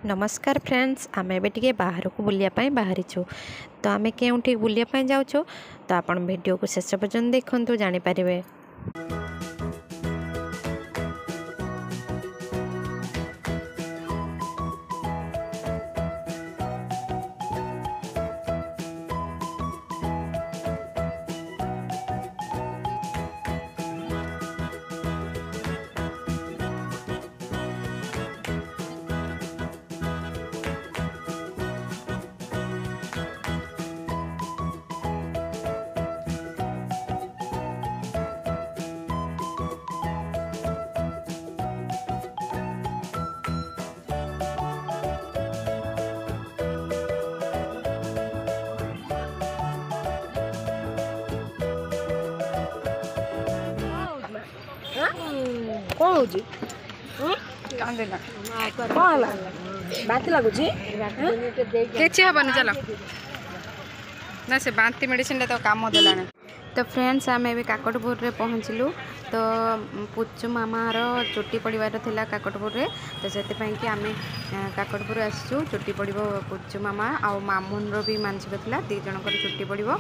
नमस्कार फ्रेंड्स आम ए बाहर को बुलायापाई बाहरी तो आम के बुलायापाई जाऊँ तो आप वीडियो को शेष पर्यंत देखूँ जानीपर। कौन हो बांति लगुच किसी हेनी चल ना से बांति मेडिसिन तो काम देला। तो फ्रेंड्स आम ए काकटपुर रे पहुँचलु। तो पुच्चू मामार चोटी पड़वार थिला काकटपुर रे तो से कि आम काकटपुर आसचु चोटी पड़ो पुच्चू मामा आउ मामुन रो भी मानसिक थिला दी जनकर चोटी पड़ो।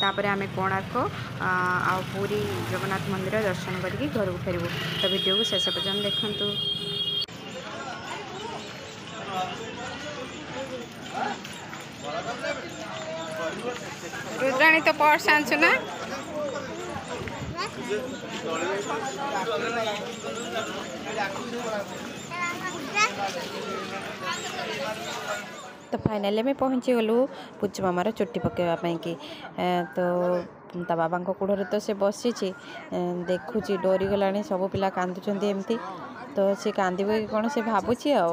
तापर आम कोणार्क आउ पूरी जगन्नाथ मंदिर दर्शन करके घर को फेरबू। तो वीडियो को शेष पर्यंत देखंतु। रुद्राणी तो पर्स आनछु ना तो फाइनाली में पहुँची गलु पुच्चू मामार चोटी पकेवाई कि तो ता बाबा कूड़े तो से बसी देखुची डरी गला सब पिला कांदुंट एमती तो सी कांदब कि कौन से भावुची आ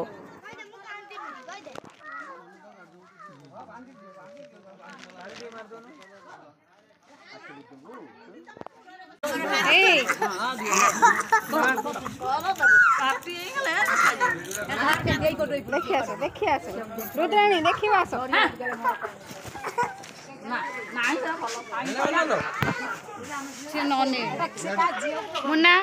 देखी आस रुद्राणी देखी आस मुन्ना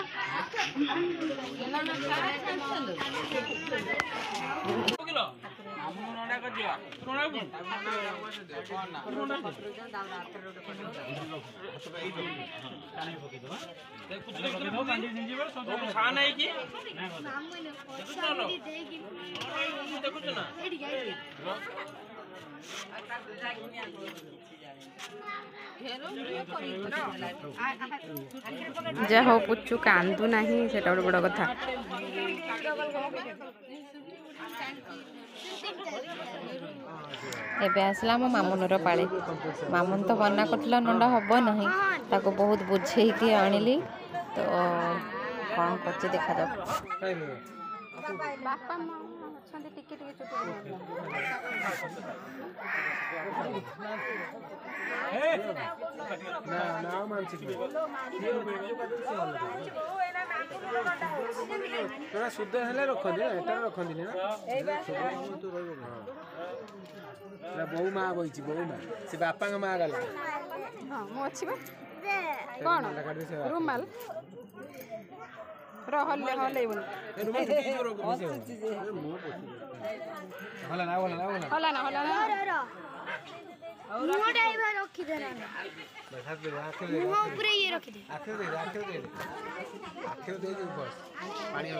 जा हो पुच्चू कांदू नहीं से बड़ कथा। एबे आसला मो मामुनर पाले मामुन तो मना करथिला नंडा हबो नहीं ताको बहुत बुझे कि आनिली तो कौन करছে देखा जाओ। बापा मां छंदे टिके टिके चोटी ना ना मानसिक तोरा शुद्ध हेले रखंदी ना एटा रखंदी ना तू रहबो ना बहु मां बइची बहु मां से बापा का मां गला हां मो अछि बा कोन रुमाल रहले हले बन रुमाल किजो रखो हला ना हला ना हला ना हला ना मुंह ड्राइवर रखी दे ना बैठा दे आखे दे मुंह ऊपर ये रखी दे आखे दे आखे दे बस पानी आ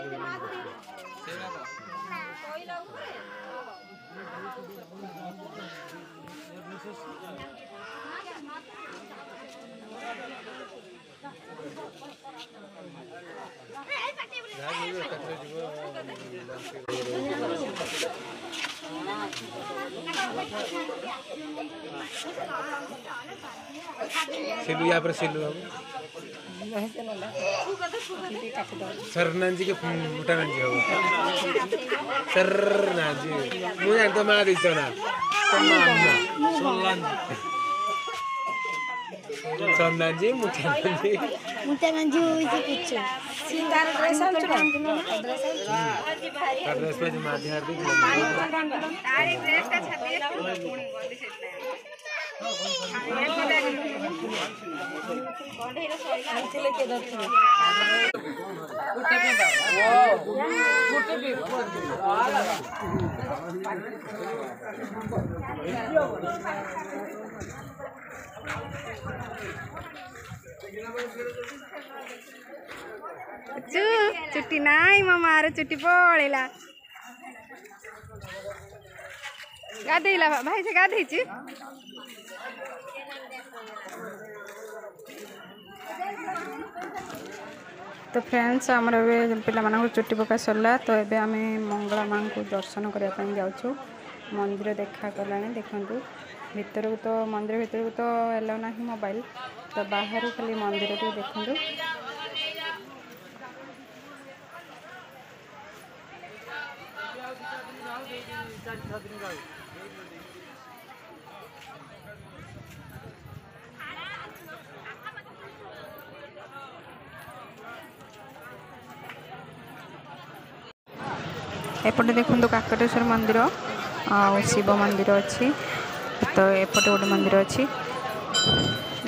सिलू यहाँ पर सिलू सर नांजी के मोटा नांजी हो सर नांजी मुझे तो मार दी तो ना सोनांजी मोटा नांजी हुई थी कुछ सीतार ड्रेस आन ड्रेस पे मार दिया दी तारी ड्रेस का छाती पूरी गंदी से चुट्टी नाई मो मार चुट्टी पड़ेला गाधेला भाई से गाधे तो फ्रेंड्स आमर पे चुट्टी पका सरला तो ये आम मंगला माँ को दर्शन करने जाऊँ मंदिर देखा गला देखु भीतर को तो मंदिर भीतर को तो एलाउ ना मोबाइल तो बाहर खाली मंदिर को देखु एपटे देखो काकटेश्वर मंदिर आ शिव मंदिर अच्छी तो एपटे गोटे मंदिर अच्छी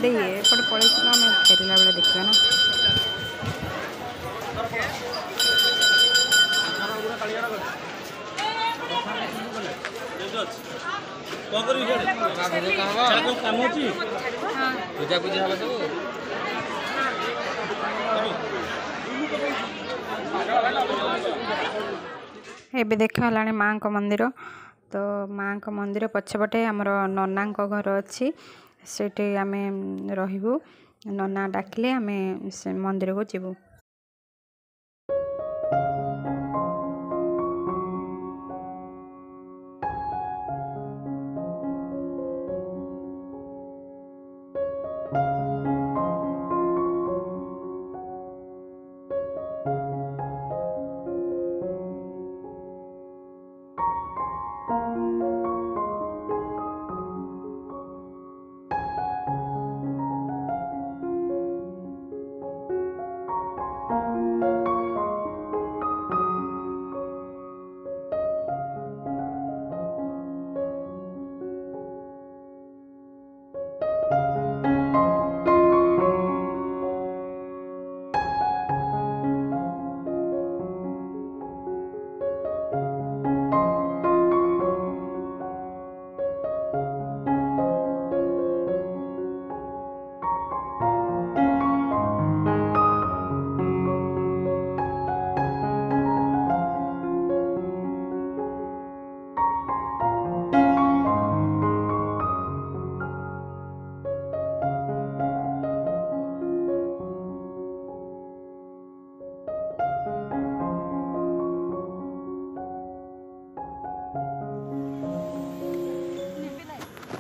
देखिए एपटे पड़े आम फेरला बेले देखा ना पूजा पूजा हम सब एबे देखा है माँ को मंदिर तो माँ को मंदिर पछपटे आमर नना घर अच्छी से आम रही नना डाकिले आम से मंदिर को जीवु।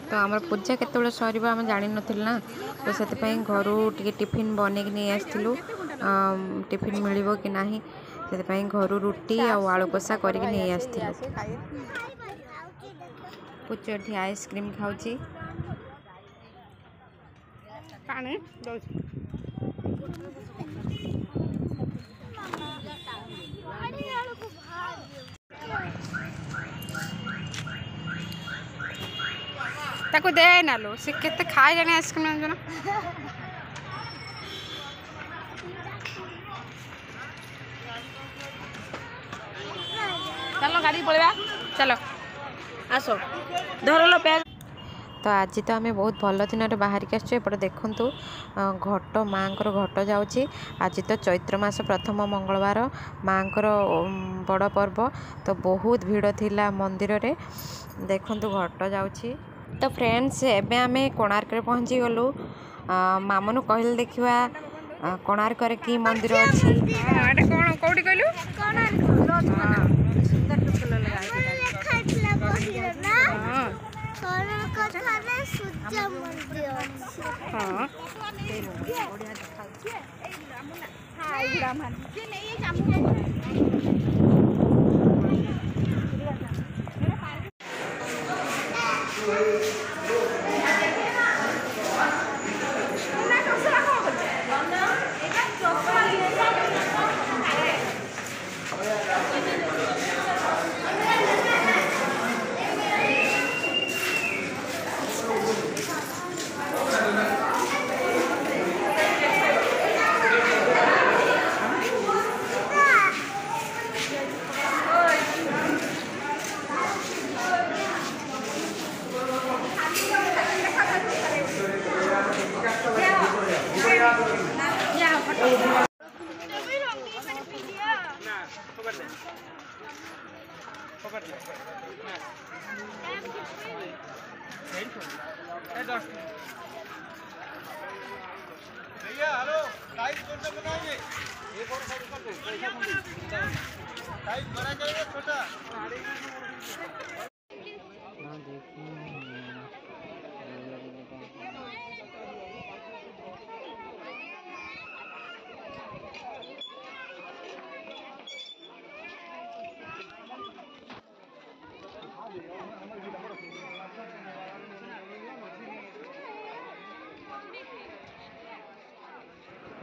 तो आम पूजा केत सर आम जान ना तो से घर टे टिफिन बनई नहीं आसलु टिफिन मिल कि ना से घर रुटी आलू कषा करके नहीं आसलु पुचठी आइसक्रीम खाऊची पानी ताको दे ना लो से केते खाए जाने आइसक्रीम जाना चलो गाड़ी पड़ेगा चलो आसो धर लो बैग तो आज तो आम बहुत भल दिन बाहर के आसपटे देखूँ घट माँ घट जाऊँगी आज तो चैत्र मास प्रथम मंगलवार माँ बड़ पर्व तो बहुत भीड़ थिला मंदिर रे देखूँ घट जाऊँगी। तो फ्रेंड्स एबे आमे कोणार्क पहुँची गलु मामनु कहल देखिवा कोणार्क रे की मंदिर अछि एटा कोन कोठी कहलु सुंदर टुकल लगा है ना कोणार्क थाने सूर्य मंदिर हां बढ़िया देखा हां ब्राह्मण जे नहीं जामु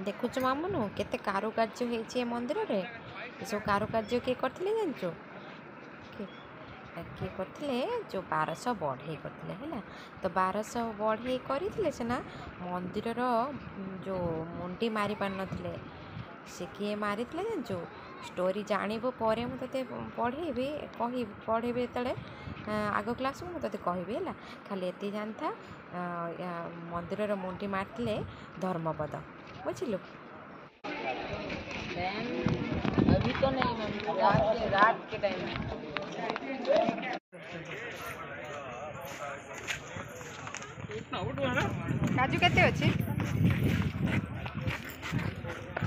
देखुच मामुनु केते कारुकार्य होइछि ए मंदिर रे सब कारुकार्य के करथिले जानचो के करथिले जो 1200 बढ़े करथिले हैला तो 1200 बढ़े करथिले सेना मंदिर रो जो मुंडी मारी पान नथिले से किए मारिथिले जानचो स्टोरी जानिबो परे मु तते पढेबे कहि पढेबे तळे आगो क्लास मु तते कहिबे हैला खाली एति जानथा मंदिर रो मुंडी मारथिले धर्मपद बुझिलु। अभी तो नहीं मैम, रात के टाइम काजू केते अछि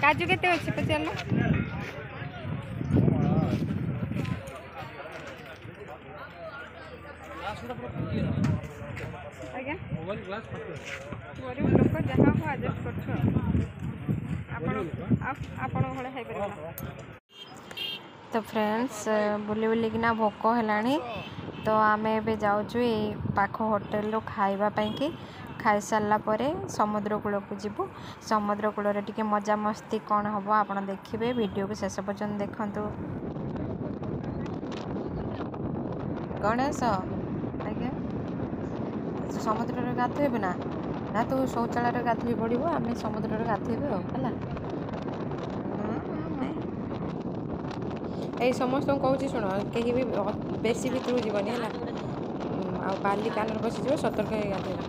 काजू केते अछि पचारलो आज्ञा गरीब लोक जहाँ हो एडजस्ट करछ आपण भले खाई परिबा। तो फ्रेंड्स बुली बुलिकिना भोक है तो आम ए जाऊँ ये पाख होटेल रू खाइबा कि खाई सारा पर समुद्र कूल को जीवु समुद्र कूल टे मजा मस्ती कौन हम आप देखिए वीडियो को शेष पर्यंत देखु। गणेश आज्ञा समुद्र गाधोबे ना ना तू शौचालय गाधोई पड़ो आम समुद्र गाधोबे है ये समस्त कहूँ शुण कहीं भी बेसी भितर जीवन है आ बाली कान बसीज सतर्क गाधोबा।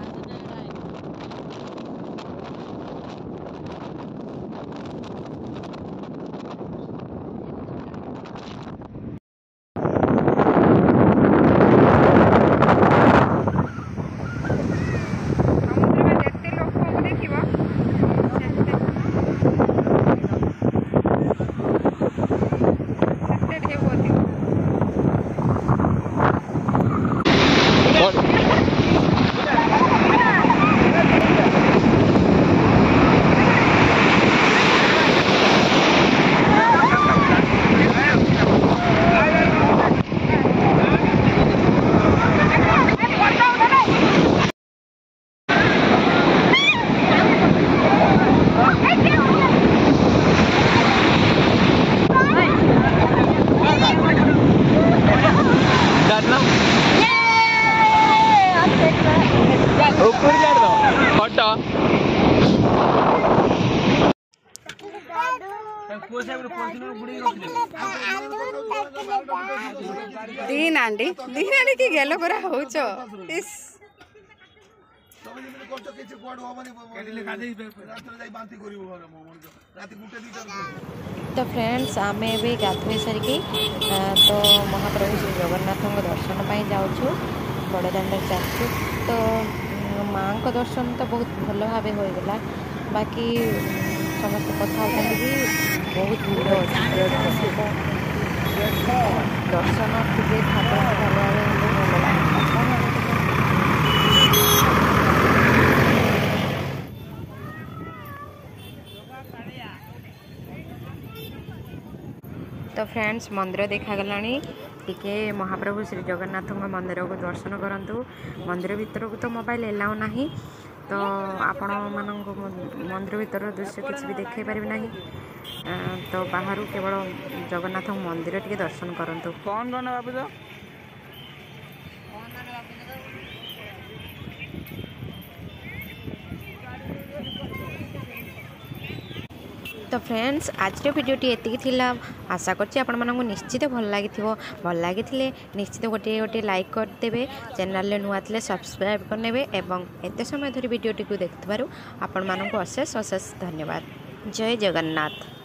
दीन आंटी की गेलो करा होचो इस तो फ्रेंड्स आम ए गाधोई सारिकी तो महाप्रभु श्री जगन्नाथ दर्शन पाई जाऊँ बड़दाण्ड चलु तो माँ को दर्शन तो बहुत भल भाव होगा बाकी समस्त कथा कि बहुत भीड़ अच्छे दर्शन टे ठाकुर तो फ्रेंड्स मंदिर देखागला टिके महाप्रभु श्री जगन्नाथ मंदिर को दर्शन करूँ मंदिर भीतर को तो मोबाइल एलाउ ना तो आपण मानक मंदिर भीतर दृश्य किसी भी देखे पारे ना तो बाहर केवल जगन्नाथ मंदिर टिके दर्शन करूँ। कौन कौन बाबू तो फ्रेंड्स आज वीडियोटी एतिकी थिला आशा करछि आपण मानकु निश्चित भल लगी निश्चित गोटे गोटे लाइक करदेवे चैनल नुआ थिले सब्सक्राइब करनेबे एवं एते समय धरी वीडियोटी को देखिबारु आपण मानकु अशेष अशेष धन्यवाद। जय जगन्नाथ।